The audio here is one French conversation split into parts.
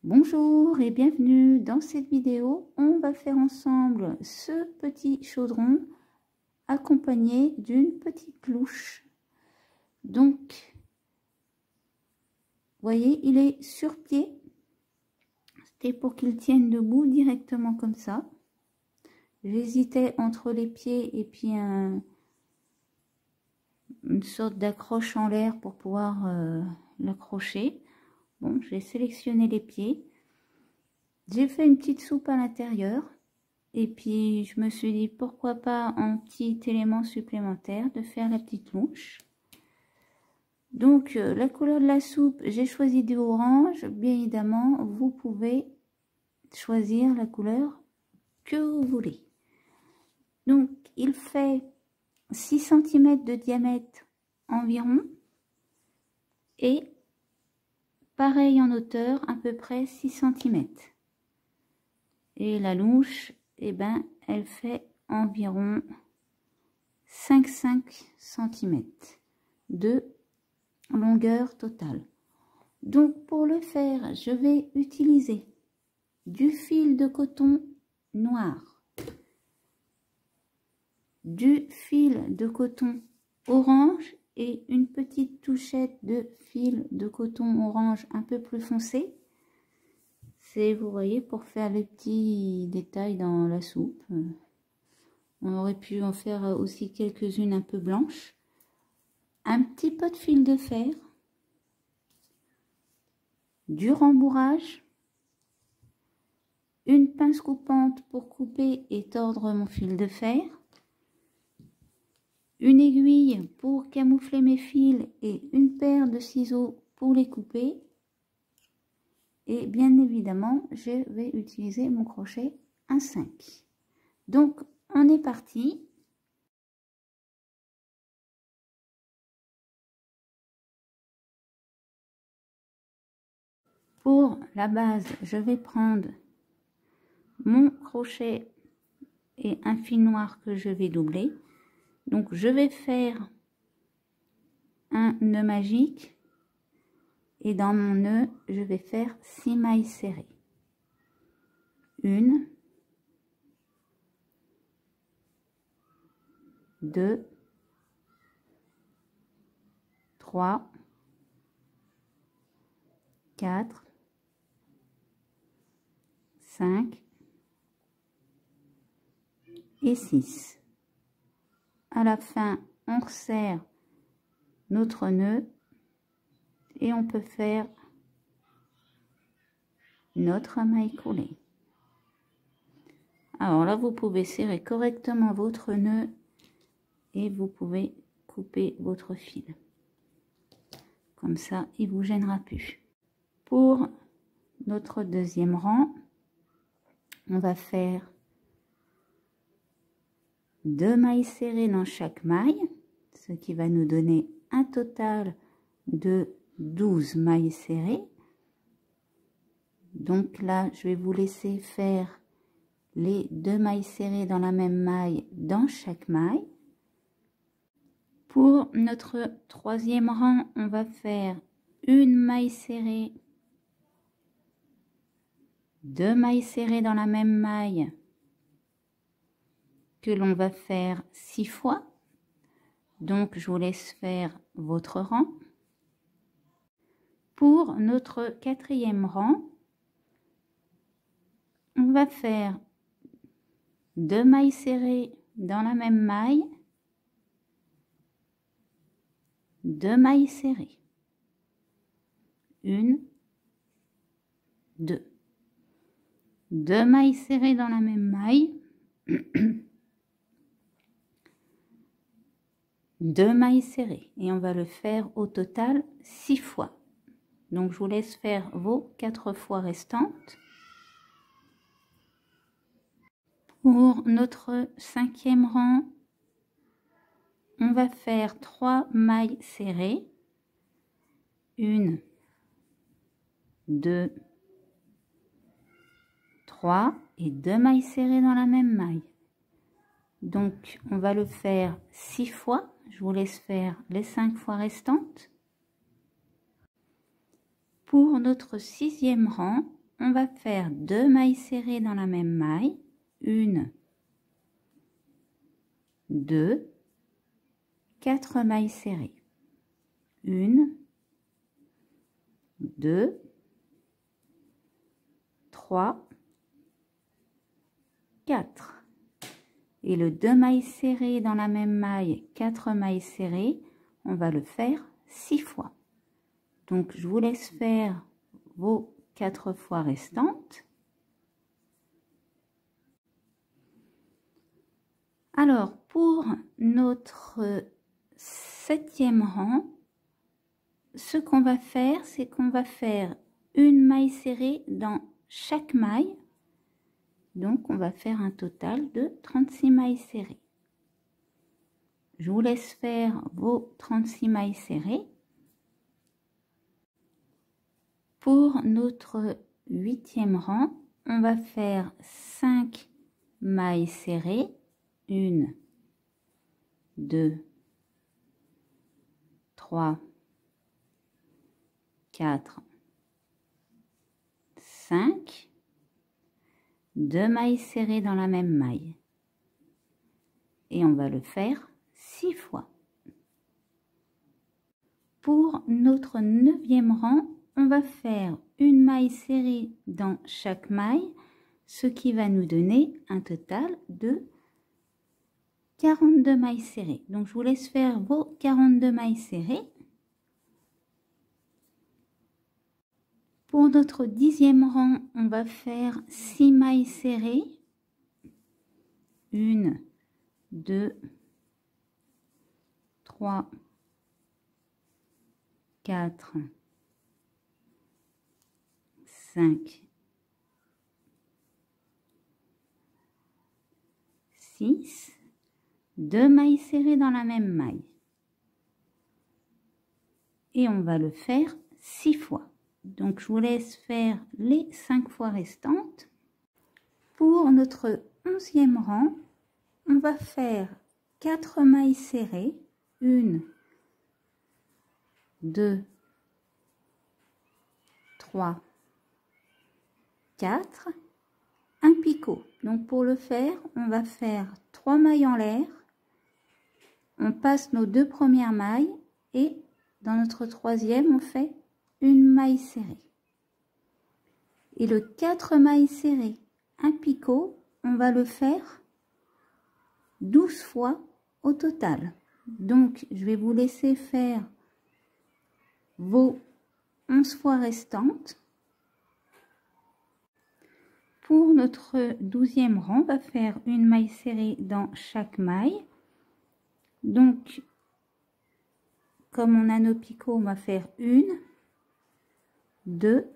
Bonjour et bienvenue dans cette vidéo. On va faire ensemble ce petit chaudron accompagné d'une petite cloche. Donc, vous voyez, il est sur pied. C'était pour qu'il tienne debout directement comme ça. J'hésitais entre les pieds et puis une sorte d'accroche en l'air pour pouvoir l'accrocher. Bon, j'ai sélectionné les pieds. J'ai fait une petite soupe à l'intérieur. Et puis, je me suis dit, pourquoi pas un petit élément supplémentaire de faire la petite louche. Donc, la couleur de la soupe, j'ai choisi du orange. Bien évidemment, vous pouvez choisir la couleur que vous voulez. Donc, il fait 6 cm de diamètre environ. Et pareil en hauteur, à peu près 6 cm. Et la louche, eh ben, elle fait environ 5 cm de longueur totale. Donc, pour le faire, je vais utiliser du fil de coton noir, du fil de coton orange et une petite touchette de fil de coton orange un peu plus foncé. C'est, vous voyez, pour faire les petits détails dans la soupe. On aurait pu en faire aussi quelques-unes un peu blanches. Un petit peu de fil de fer. Du rembourrage. Une pince coupante pour couper et tordre mon fil de fer. Une aiguille pour camoufler mes fils et une paire de ciseaux pour les couper. Et bien évidemment, je vais utiliser mon crochet 1,5. Donc, on est parti. Pour la base, je vais prendre mon crochet et un fil noir que je vais doubler. Donc, je vais faire un nœud magique. Et dans mon nœud, je vais faire 6 mailles serrées. 1, 2, 3, 4, 5 et 6. À la fin, on resserre notre nœud et on peut faire notre maille coulée. Alors là, vous pouvez serrer correctement votre nœud et vous pouvez couper votre fil. Comme ça, il vous gênera plus. Pour notre deuxième rang, on va faire 2 mailles serrées dans chaque maille, ce qui va nous donner un total de 12 mailles serrées. Donc là, je vais vous laisser faire les 2 mailles serrées dans la même maille dans chaque maille. Pour notre troisième rang, on va faire une maille serrée, 2 mailles serrées dans la même maille que l'on va faire 6 fois. Donc, je vous laisse faire votre rang. Pour notre quatrième rang, on va faire 2 mailles serrées dans la même maille, 2 mailles serrées. 1, 2. 2 mailles serrées dans la même maille. 2 mailles serrées. Et on va le faire au total 6 fois. Donc, je vous laisse faire vos 4 fois restantes. Pour notre cinquième rang, on va faire 3 mailles serrées. 1, 2, 3 et 2 mailles serrées dans la même maille. Donc, on va le faire 6 fois. Je vous laisse faire les 5 fois restantes. Pour notre sixième rang, on va faire 2 mailles serrées dans la même maille. 1, 2, 4 mailles serrées. 1, 2, 3, 4. Et le 2 mailles serrées dans la même maille, 4 mailles serrées, on va le faire 6 fois. Donc, je vous laisse faire vos 4 fois restantes. Alors, pour notre 7e rang, ce qu'on va faire, c'est qu'on va faire une maille serrée dans chaque maille. Donc, on va faire un total de 36 mailles serrées. Je vous laisse faire vos 36 mailles serrées. Pour notre 8e rang, on va faire 5 mailles serrées. 1, 2, 3, 4, 5. 2 mailles serrées dans la même maille. Et on va le faire 6 fois. Pour notre 9e rang, on va faire une maille serrée dans chaque maille, ce qui va nous donner un total de 42 mailles serrées. Donc, je vous laisse faire vos 42 mailles serrées. Pour notre 10e rang, on va faire 6 mailles serrées. 1, 2, 3, 4, 5, 6. 2 mailles serrées dans la même maille. Et on va le faire 6 fois. Donc, je vous laisse faire les 5 fois restantes. Pour notre 11e rang, on va faire 4 mailles serrées. 1, 2, 3, 4. Un picot. Donc, pour le faire, on va faire 3 mailles en l'air. On passe nos 2 premières mailles et dans notre 3e, on fait une maille serrée. Et le 4 mailles serrées, un picot, on va le faire 12 fois au total. Donc, je vais vous laisser faire vos 11 fois restantes. Pour notre 12e rang, on va faire une maille serrée dans chaque maille. Donc, comme on a nos picots, on va faire 1, 2,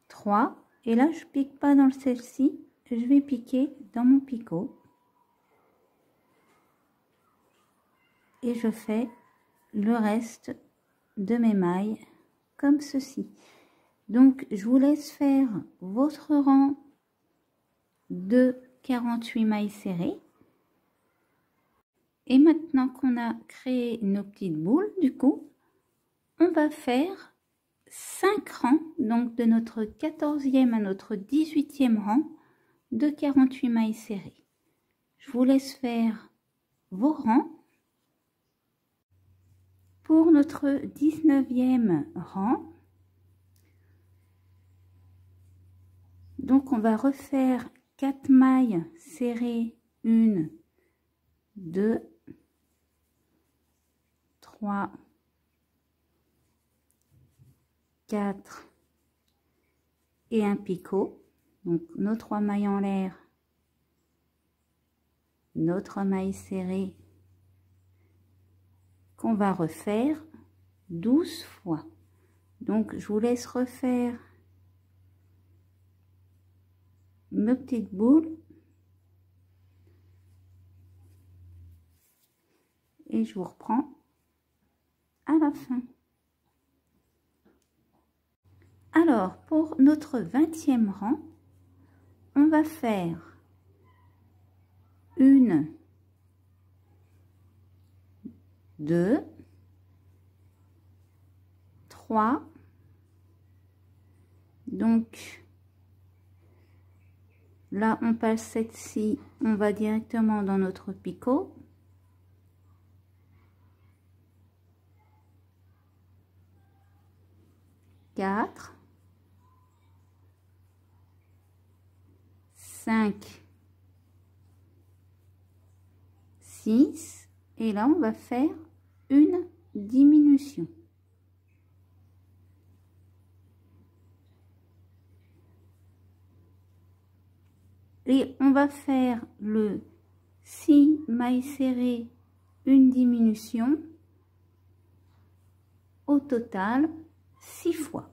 3. Et là, je pique pas dans celle-ci, je vais piquer dans mon picot. Et je fais le reste de mes mailles comme ceci. Donc, je vous laisse faire votre rang de 48 mailles serrées. Et maintenant qu'on a créé nos petites boules, du coup, on va faire 5 rangs, donc de notre 14e à notre 18e rang de 48 mailles serrées. Je vous laisse faire vos rangs. Pour notre 19e rang, donc on va refaire 4 mailles serrées, 1, 2, 3, 4 et un picot. Donc nos 3 mailles en l'air, notre maille serrée qu'on va refaire 12 fois. Donc je vous laisse refaire mes petites boules et je vous reprends à la fin. Alors, pour notre 20e rang, on va faire 1, 2, 3, Donc là, on passe cette scie, on va directement dans notre picot. Quatre, 5, 6, et là on va faire une diminution. Et on va faire le 6 mailles serrées, une diminution, au total 6 fois.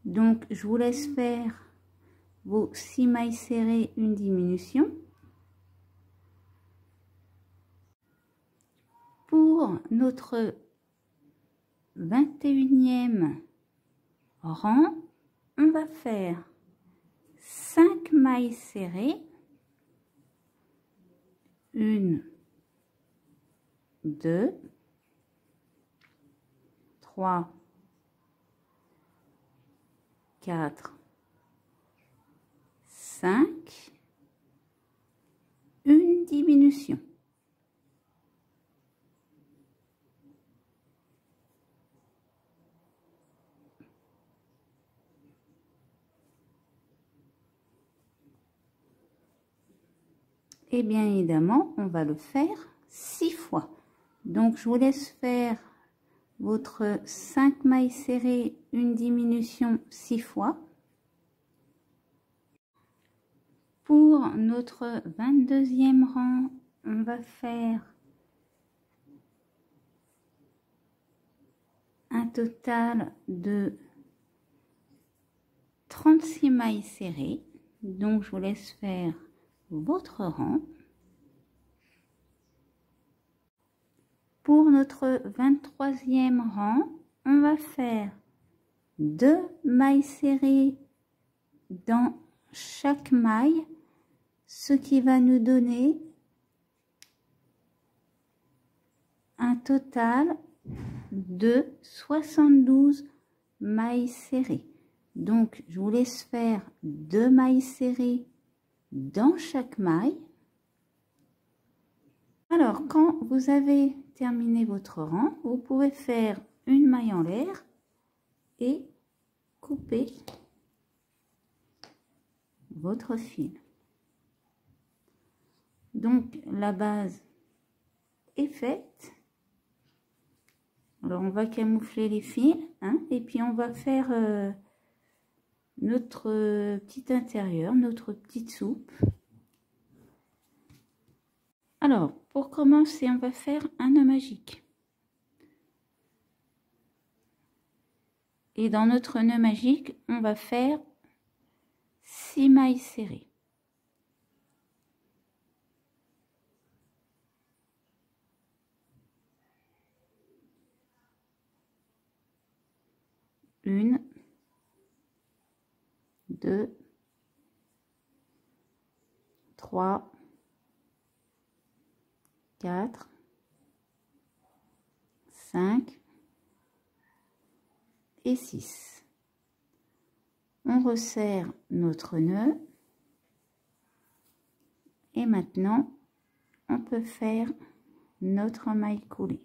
Donc je vous laisse faire vos 6 mailles serrées, une diminution. Pour notre 21e rang, on va faire 5 mailles serrées, 1, 2, 3, 4, 5, une diminution. Et bien évidemment, on va le faire 6 fois. Donc, je vous laisse faire votre 5 mailles serrées, une diminution 6 fois. Pour notre 22e rang, on va faire un total de 36 mailles serrées. Donc, je vous laisse faire votre rang. Pour notre 23e rang, on va faire 2 mailles serrées dans chaque maille, ce qui va nous donner un total de 72 mailles serrées. Donc, je vous laisse faire 2 mailles serrées dans chaque maille. Alors, quand vous avez terminé votre rang, vous pouvez faire une maille en l'air et couper votre fil. Donc, la base est faite. Alors, on va camoufler les fils, hein, et puis on va faire notre petit intérieur, notre petite soupe. Alors, pour commencer, on va faire un nœud magique. Et dans notre nœud magique, on va faire 6 mailles serrées. Une, 2, 3, 4, 5 et 6. On resserre notre nœud et maintenant on peut faire notre maille coulée.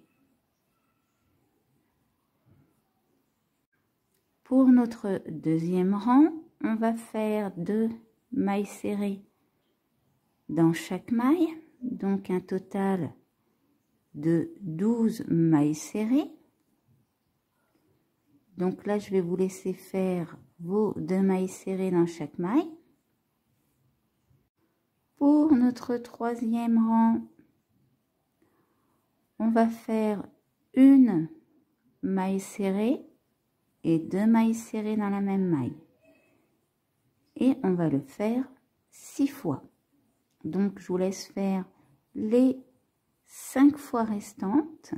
Pour notre deuxième rang, on va faire 2 mailles serrées dans chaque maille, donc un total de 12 mailles serrées. Donc là, je vais vous laisser faire vos 2 mailles serrées dans chaque maille. Pour notre troisième rang, on va faire une maille serrée et 2 mailles serrées dans la même maille. Et on va le faire 6 fois. Donc, je vous laisse faire les 5 fois restantes.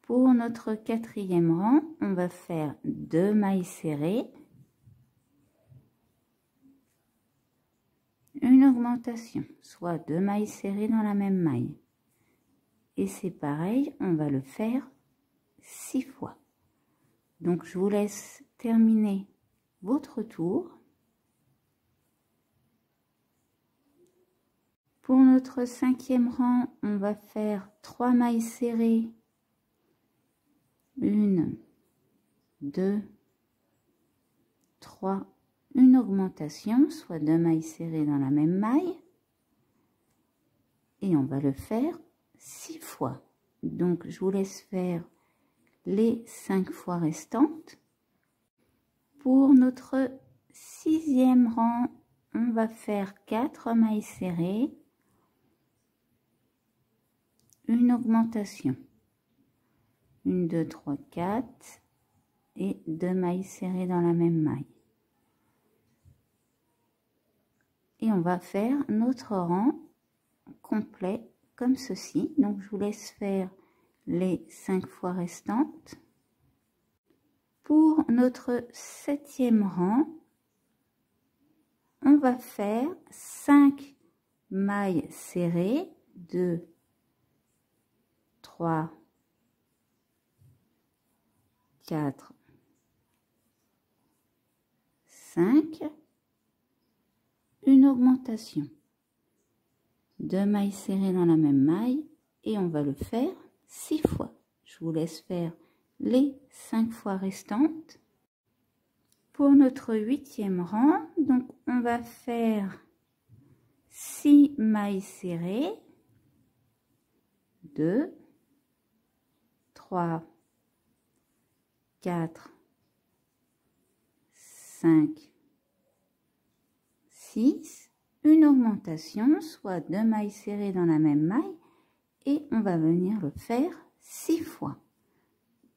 Pour notre quatrième rang, on va faire 2 mailles serrées, une augmentation, soit 2 mailles serrées dans la même maille. Et c'est pareil, on va le faire 6 fois. Donc je vous laisse terminer votre tour. Pour notre 5e rang, on va faire 3 mailles serrées. 1, 2, 3, une augmentation, soit 2 mailles serrées dans la même maille. Et on va le faire 6 fois. Donc je vous laisse faire les 5 fois restantes. Pour notre 6e rang, on va faire 4 mailles serrées, une augmentation, 1, 2, 3, 4 et 2 mailles serrées dans la même maille. Et on va faire notre rang complet comme ceci. Donc je vous laisse faire les 5 fois restantes. Pour notre 7e rang, on va faire 5 mailles serrées, 2, 3, 4, 5, une augmentation, 2 mailles serrées dans la même maille et on va le faire 6 fois. Je vous laisse faire les 5 fois restantes. Pour notre 8e rang, donc on va faire 6 mailles serrées, 2, 3, 4, 5, 6, une augmentation, soit 2 mailles serrées dans la même maille, et on va venir le faire 6 fois.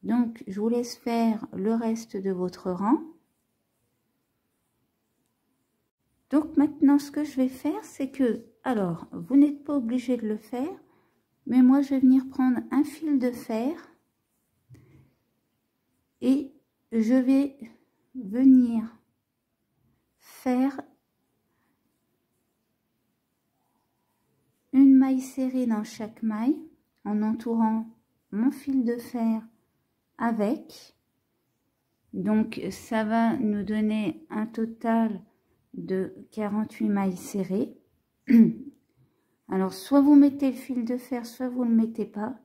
Donc, je vous laisse faire le reste de votre rang. Donc, maintenant, ce que je vais faire, c'est que, alors, vous n'êtes pas obligé de le faire, mais moi, je vais venir prendre un fil de fer et je vais venir faire une maille serrée dans chaque maille en entourant mon fil de fer avec. Donc ça va nous donner un total de 48 mailles serrées. Alors soit vous mettez le fil de fer, soit vous ne le mettez pas,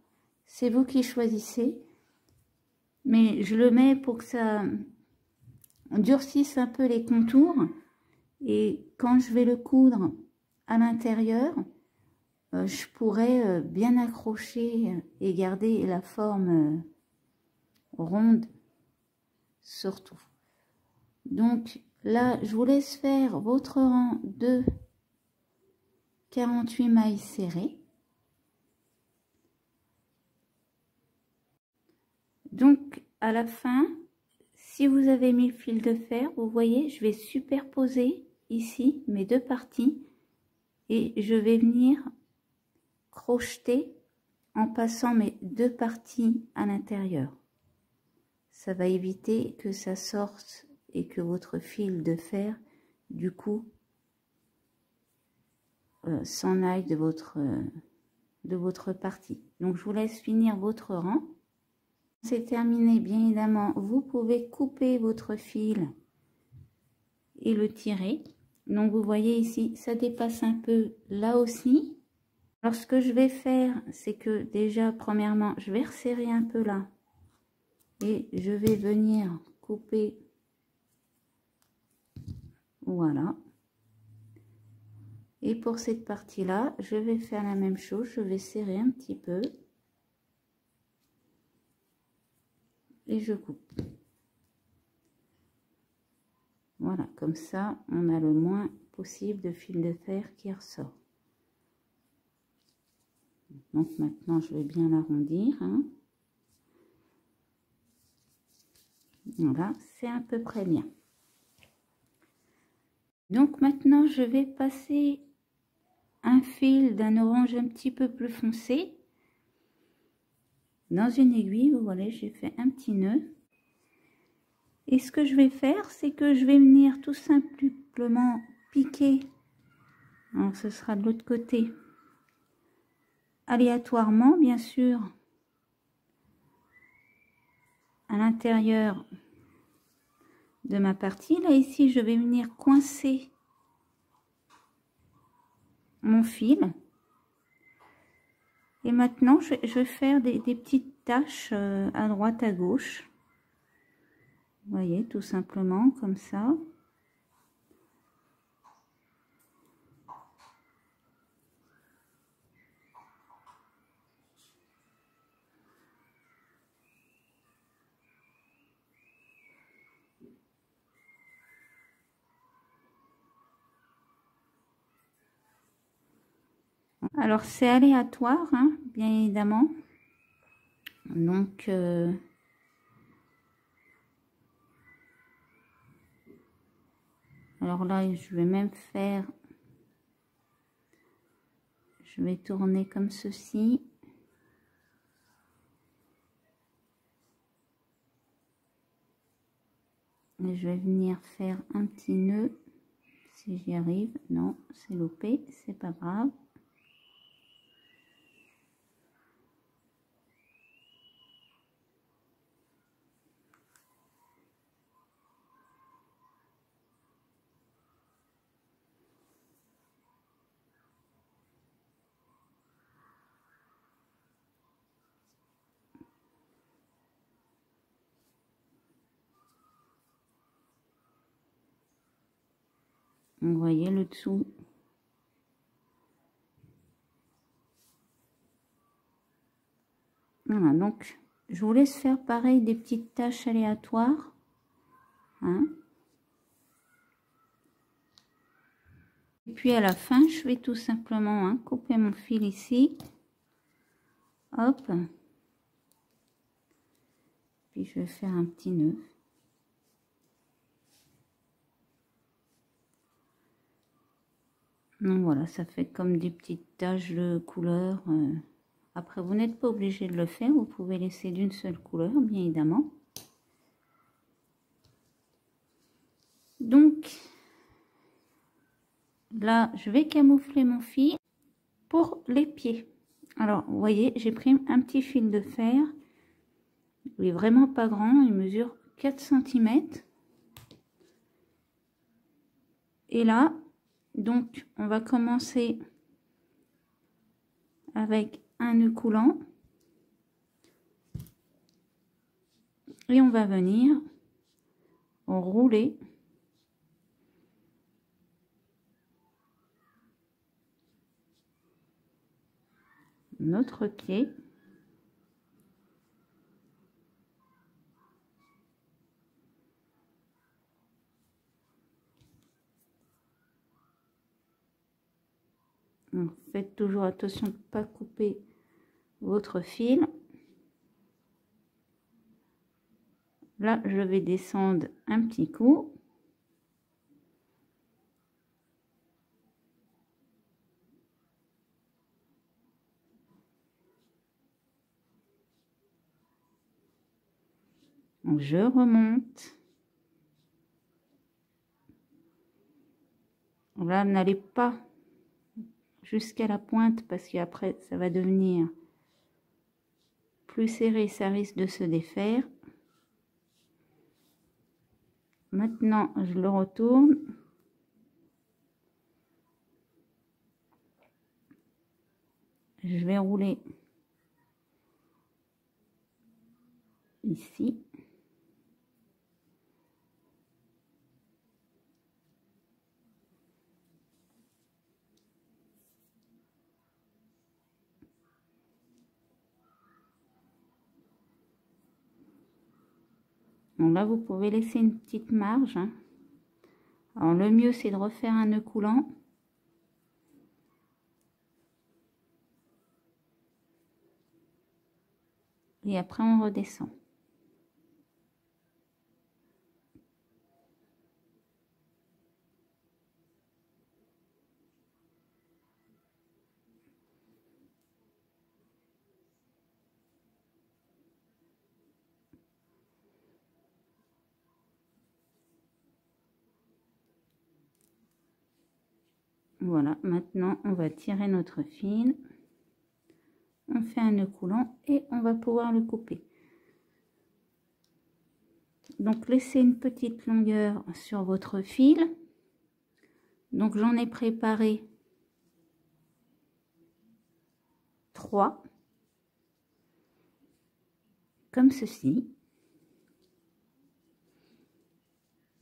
c'est vous qui choisissez, mais je le mets pour que ça durcisse un peu les contours, et quand je vais le coudre à l'intérieur, je pourrais bien accrocher et garder la forme ronde surtout. Donc là, je vous laisse faire votre rang de 48 mailles serrées. Donc à la fin, si vous avez mis le fil de fer, vous voyez, je vais superposer ici mes deux parties et je vais venir crocheter en passant mes deux parties à l'intérieur. Ça va éviter que ça sorte et que votre fil de fer, du coup, s'en aille de votre partie. Donc, je vous laisse finir votre rang. C'est terminé, bien évidemment. Vous pouvez couper votre fil et le tirer. Donc, vous voyez ici, ça dépasse un peu là aussi. Alors, ce que je vais faire, c'est que déjà, premièrement, je vais resserrer un peu là. Et je vais venir couper. Voilà. Et pour cette partie-là, je vais faire la même chose. Je vais serrer un petit peu. Et je coupe. Voilà, comme ça, on a le moins possible de fil de fer qui ressort. Donc maintenant, je vais bien l'arrondir. Hein. Voilà, c'est à peu près bien. Donc maintenant, je vais passer un fil d'un orange un petit peu plus foncé dans une aiguille. Vous voyez, j'ai fait un petit nœud. Et ce que je vais faire, c'est que je vais venir tout simplement piquer. Alors, ce sera de l'autre côté. Aléatoirement, bien sûr. à l'intérieur de ma partie. Là, ici, je vais venir coincer mon fil. Et maintenant, je vais faire des petites taches à droite, à gauche. Vous voyez, tout simplement, comme ça. Alors, c'est aléatoire, hein, bien évidemment. Donc, alors là, je vais même faire... Je vais tourner comme ceci. Et je vais venir faire un petit nœud. Si j'y arrive. Non, c'est loupé, c'est pas grave. Vous voyez le dessous. Voilà, donc je vous laisse faire pareil des petites taches aléatoires. Hein. Et puis à la fin, je vais tout simplement couper mon fil ici. Hop. Puis je vais faire un petit nœud. Donc voilà, ça fait comme des petites taches de couleur. Après, vous n'êtes pas obligé de le faire, vous pouvez laisser d'une seule couleur, bien évidemment. Donc, là, je vais camoufler mon fil pour les pieds. Alors, vous voyez, j'ai pris un petit fil de fer. Il est vraiment pas grand, il mesure 4 cm. Et là, donc, on va commencer avec un nœud coulant. Et on va venir rouler notre pied. Donc, faites toujours attention de ne pas couper votre fil. Là, je vais descendre un petit coup. Je remonte. Là, n'allez pas jusqu'à la pointe parce qu'après, ça va devenir plus serré, ça risque de se défaire. Maintenant, je le retourne. Je vais rouler ici. Donc là, vous pouvez laisser une petite marge. Hein. Alors, le mieux, c'est de refaire un nœud coulant. Et après, on redescend. Voilà, maintenant, on va tirer notre fil. On fait un nœud coulant et on va pouvoir le couper. Donc laissez une petite longueur sur votre fil. Donc j'en ai préparé 3 comme ceci.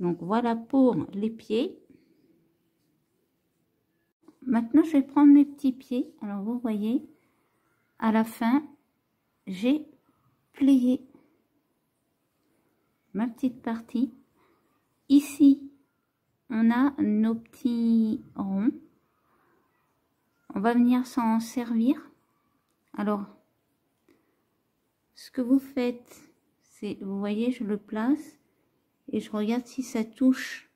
Donc voilà pour les pieds. Maintenant je vais prendre mes petits pieds. Alors vous voyez, à la fin j'ai plié ma petite partie. Ici on a nos petits ronds. On va venir s'en servir. Alors ce que vous faites, c'est, vous voyez, je le place et je regarde si ça touche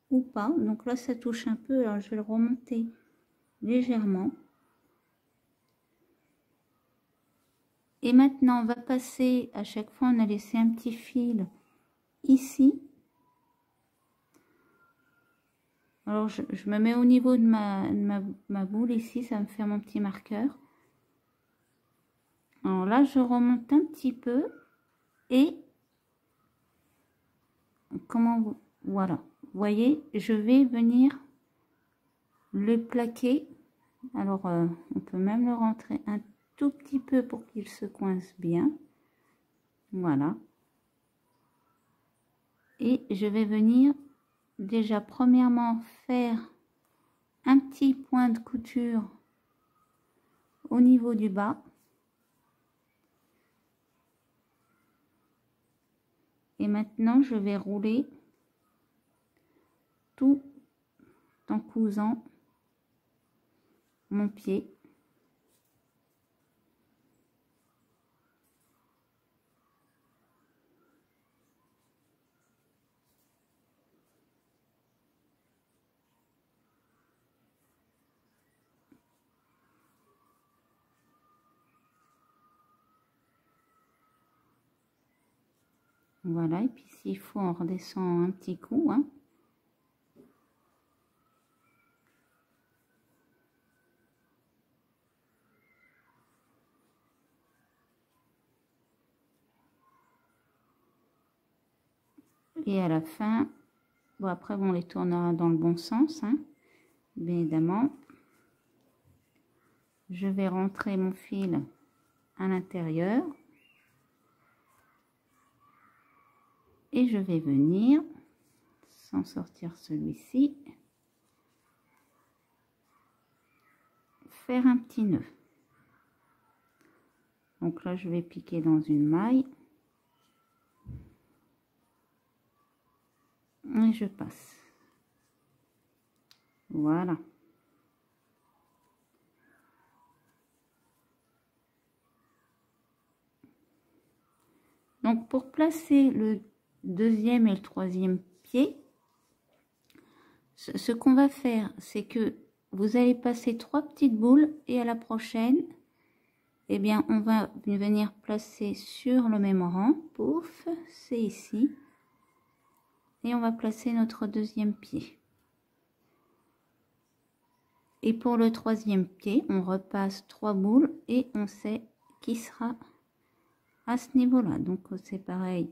ou pas. Donc là ça touche un peu, alors je vais le remonter légèrement. Et maintenant on va passer, à chaque fois on a laissé un petit fil ici. Alors je me mets au niveau de ma boule ici, ça me fait mon petit marqueur. Alors là je remonte un petit peu et comment vous, voilà, vous voyez, je vais venir le plaquer. Alors on peut même le rentrer un tout petit peu pour qu'il se coince bien. Voilà. Et je vais venir déjà premièrement faire un petit point de couture au niveau du bas. Et maintenant je vais rouler tout en cousant mon pied. Voilà, et puis s'il faut on redescend un petit coup, hein. Et à la fin, bon après on les tournera dans le bon sens, hein, bien évidemment. Je vais rentrer mon fil à l'intérieur et je vais venir, sans sortir celui-ci, faire un petit nœud. Donc là je vais piquer dans une maille et je passe. Voilà. Donc pour placer le deuxième et le troisième pied, ce qu'on va faire, c'est que vous allez passer 3 petites boules et à la prochaine, eh bien on va venir placer sur le même rang, pouf, c'est ici, et on va placer notre deuxième pied. Et pour le troisième pied, on repasse 3 boules et on sait qui sera à ce niveau là. Donc c'est pareil,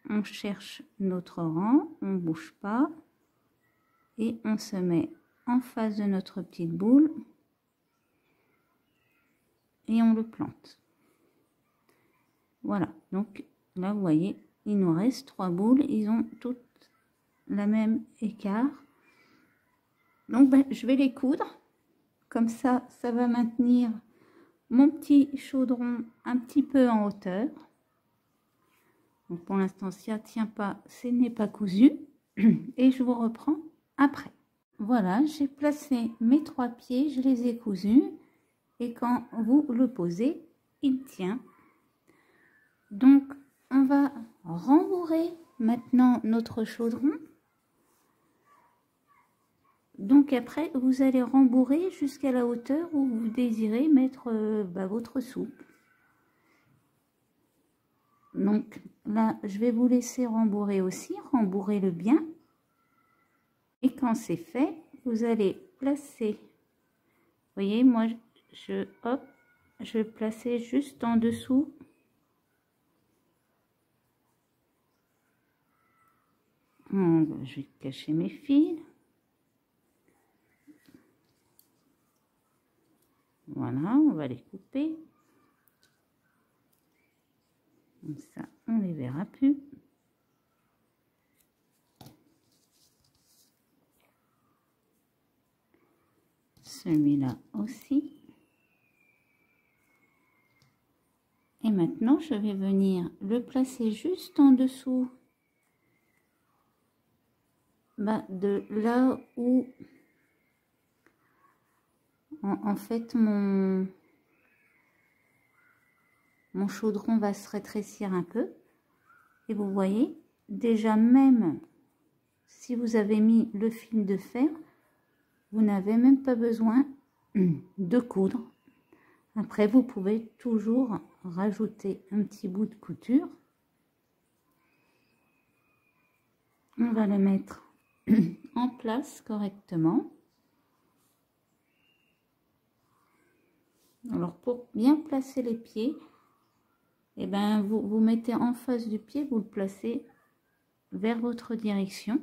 on cherche notre rang, on bouge pas et on se met en face de notre petite boule et on le plante. Voilà, donc là vous voyez, il nous reste 3 boules, ils ont toutes la même écart. Donc ben, je vais les coudre comme ça, ça va maintenir mon petit chaudron un petit peu en hauteur. Donc pour l'instant, si ça ne tient pas, ce n'est pas cousu. Et je vous reprends après. Voilà, j'ai placé mes 3 pieds, je les ai cousus. Et quand vous le posez, il tient. Donc on va rembourrer maintenant notre chaudron. Donc après, vous allez rembourrer jusqu'à la hauteur où vous désirez mettre votre soupe. Donc là, je vais vous laisser rembourrer aussi, rembourrez-le bien. Et quand c'est fait, vous allez placer, vous voyez, moi, hop, je vais placer juste en dessous Je vais cacher mes fils. Voilà, on va les couper. Comme ça, on les verra plus. Celui-là aussi. Et maintenant, je vais venir le placer juste en dessous de là où en fait mon chaudron va se rétrécir un peu. Et vous voyez, déjà même si vous avez mis le fil de fer, vous n'avez même pas besoin de coudre. Après, vous pouvez toujours rajouter un petit bout de couture. On va le mettre en place correctement. Alors, pour bien placer les pieds, eh ben, vous mettez en face du pied, vous le placez vers votre direction.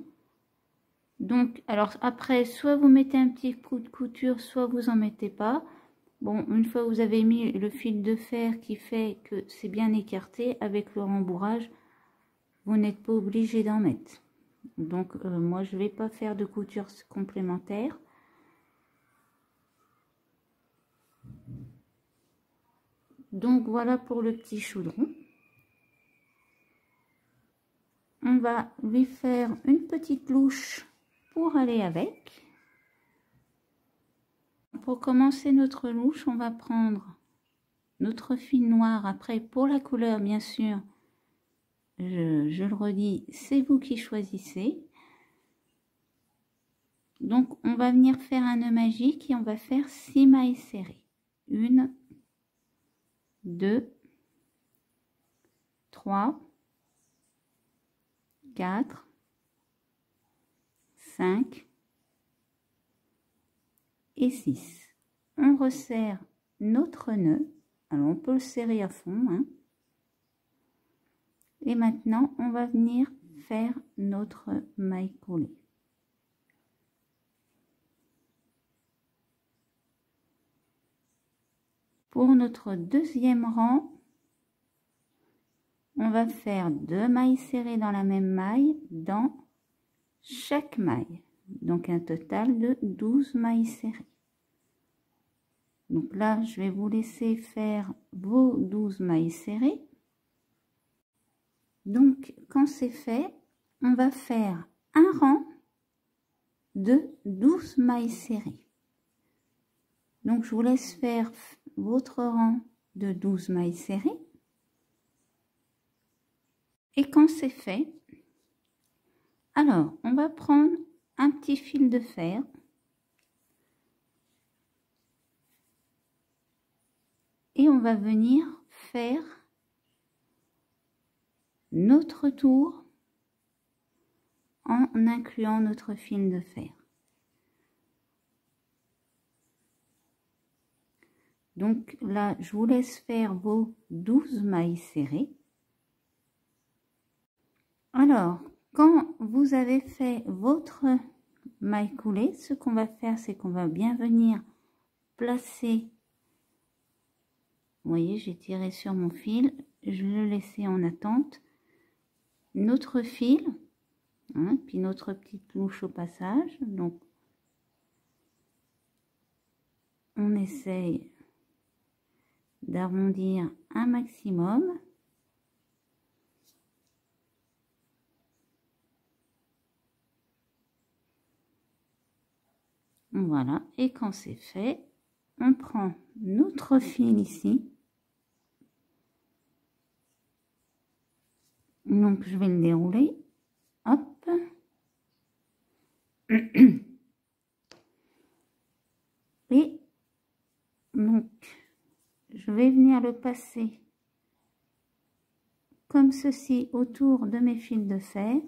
Donc, alors après, soit vous mettez un petit coup de couture, soit vous en mettez pas. Bon, une fois que vous avez mis le fil de fer qui fait que c'est bien écarté, avec le rembourrage, vous n'êtes pas obligé d'en mettre. Donc, moi, je vais pas faire de couture complémentaire. Donc, voilà pour le petit chaudron. On va lui faire une petite louche pour aller avec. Pour commencer notre louche, on va prendre notre fil noir. Après, pour la couleur, bien sûr, je le redis, c'est vous qui choisissez. Donc, on va venir faire un nœud magique et on va faire 6 mailles serrées. 1, 2, 3, 4, 5 et 6. On resserre notre nœud. Alors, on peut le serrer à fond, hein. Et maintenant, on va venir faire notre maille coulée. Pour notre deuxième rang, on va faire 2 mailles serrées dans la même maille dans chaque maille. Donc un total de 12 mailles serrées. Donc là, je vais vous laisser faire vos 12 mailles serrées. Donc quand c'est fait, on va faire un rang de 12 mailles serrées. Donc je vous laisse faire votre rang de 12 mailles serrées. Et quand c'est fait, alors on va prendre un petit fil de fer et on va venir faire notre tour en incluant notre fil de fer. Donc là, je vous laisse faire vos 12 mailles serrées. Alors, quand vous avez fait votre maille coulée, ce qu'on va faire, c'est qu'on va bien venir placer. Vous voyez, j'ai tiré sur mon fil, je le laissais en attente. Notre fil, hein, puis notre petite louche au passage. Donc, on essaye d'arrondir un maximum. Voilà, et quand c'est fait, on prend notre fil ici. Donc, je vais le dérouler. Hop. Et donc, je vais venir le passer comme ceci autour de mes fils de fer.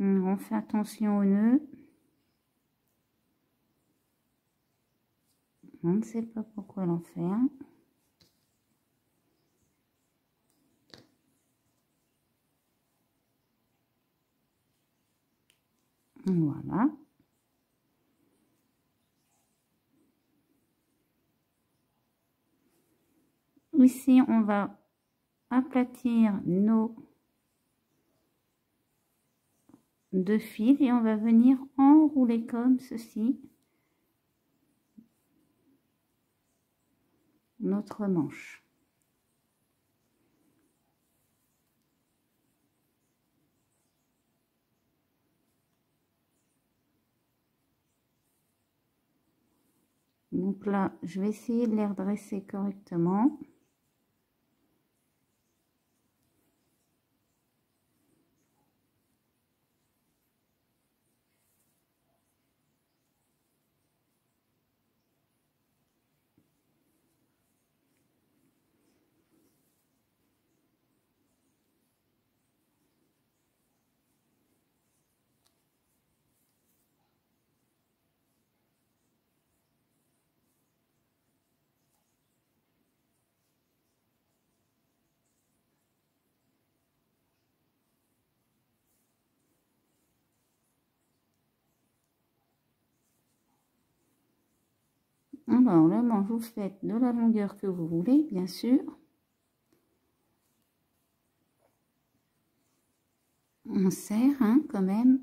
On fait attention au nœud. On ne sait pas pourquoi l'en faire. Voilà. Ici, on va aplatir nos 2 fils et on va venir enrouler comme ceci notre manche. Donc là, je vais essayer de les redresser correctement. Alors, le manche, vous faites de la longueur que vous voulez, bien sûr. On serre, hein, quand même.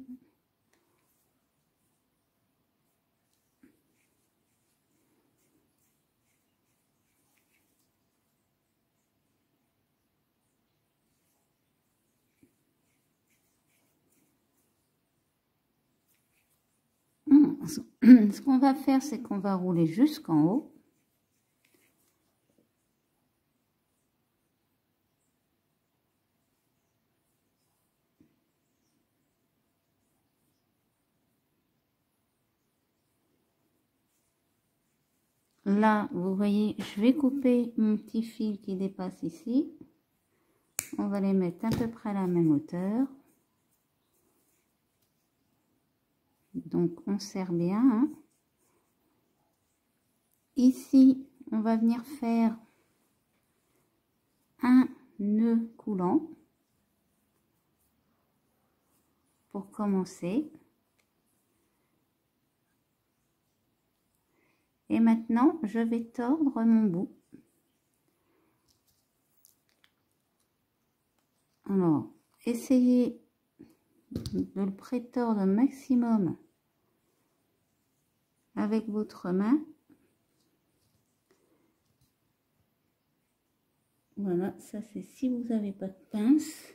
Ce qu'on va faire, c'est qu'on va rouler jusqu'en haut. Là, vous voyez, je vais couper mon petit fil qui dépasse ici. On va les mettre à peu près à la même hauteur. Donc, on serre bien. Hein. Ici, on va venir faire un nœud coulant pour commencer. Et maintenant, je vais tordre mon bout. Alors, essayez de le prétordre au maximum avec votre main. Voilà, ça c'est si vous n'avez pas de pince.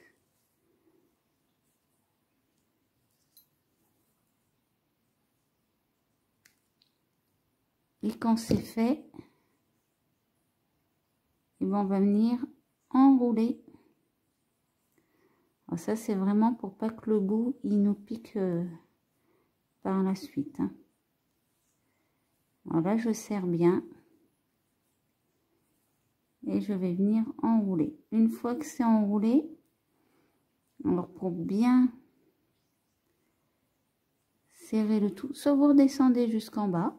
Et quand c'est fait, et ben on va venir enrouler. Alors ça c'est vraiment pour pas que le bout il nous pique par la suite. Hein. Alors là je serre bien. Et je vais venir enrouler. Une fois que c'est enroulé, alors pour bien serrer le tout, soit vous redescendez jusqu'en bas.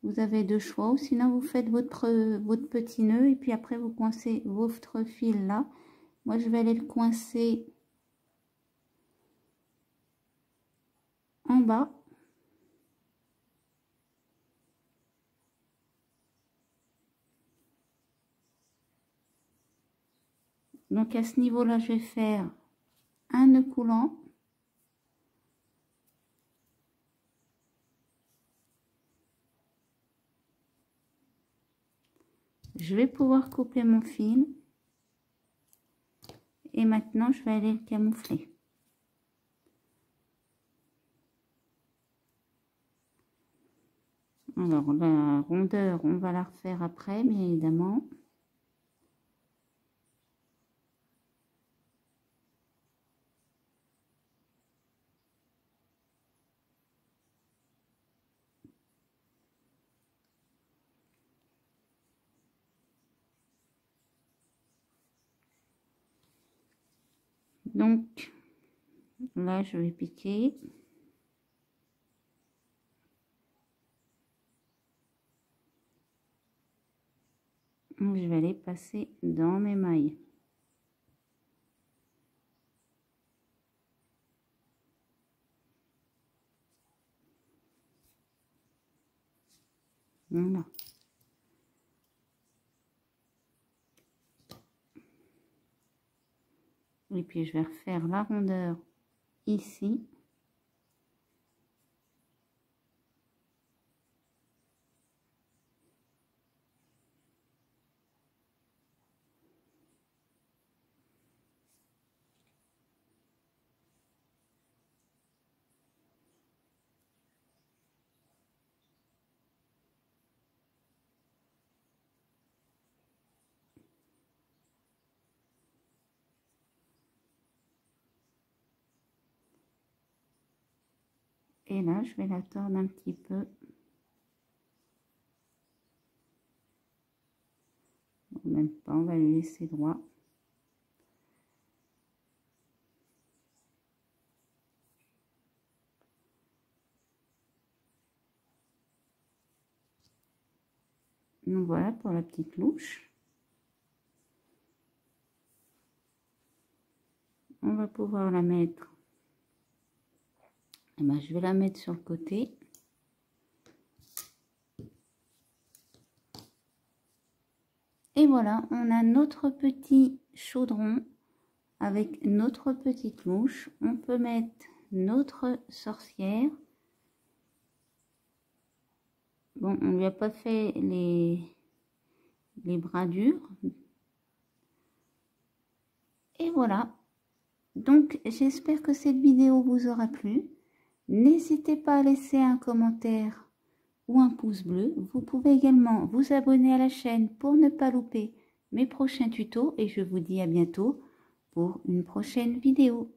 Vous avez 2 choix, ou sinon vous faites votre petit nœud et puis après vous coincez votre fil là. Moi je vais aller le coincer en bas. Donc à ce niveau là je vais faire un nœud coulant. Je vais pouvoir couper mon fil. Et maintenant, je vais aller le camoufler. Alors, la rondeur, on va la refaire après, bien évidemment. Donc, là, je vais piquer. Je vais aller passer dans mes mailles. Voilà. Et puis je vais refaire la rondeur ici. Et là, je vais la tordre un petit peu. Même pas, on va le laisser droit. Donc voilà pour la petite louche. On va pouvoir la mettre. Eh ben, je vais la mettre sur le côté. Et voilà, on a notre petit chaudron avec notre petite louche. On peut mettre notre sorcière. Bon, on lui a pas fait les bras durs. Et voilà. Donc, j'espère que cette vidéo vous aura plu. N'hésitez pas à laisser un commentaire ou un pouce bleu. Vous pouvez également vous abonner à la chaîne pour ne pas louper mes prochains tutos. Et je vous dis à bientôt pour une prochaine vidéo.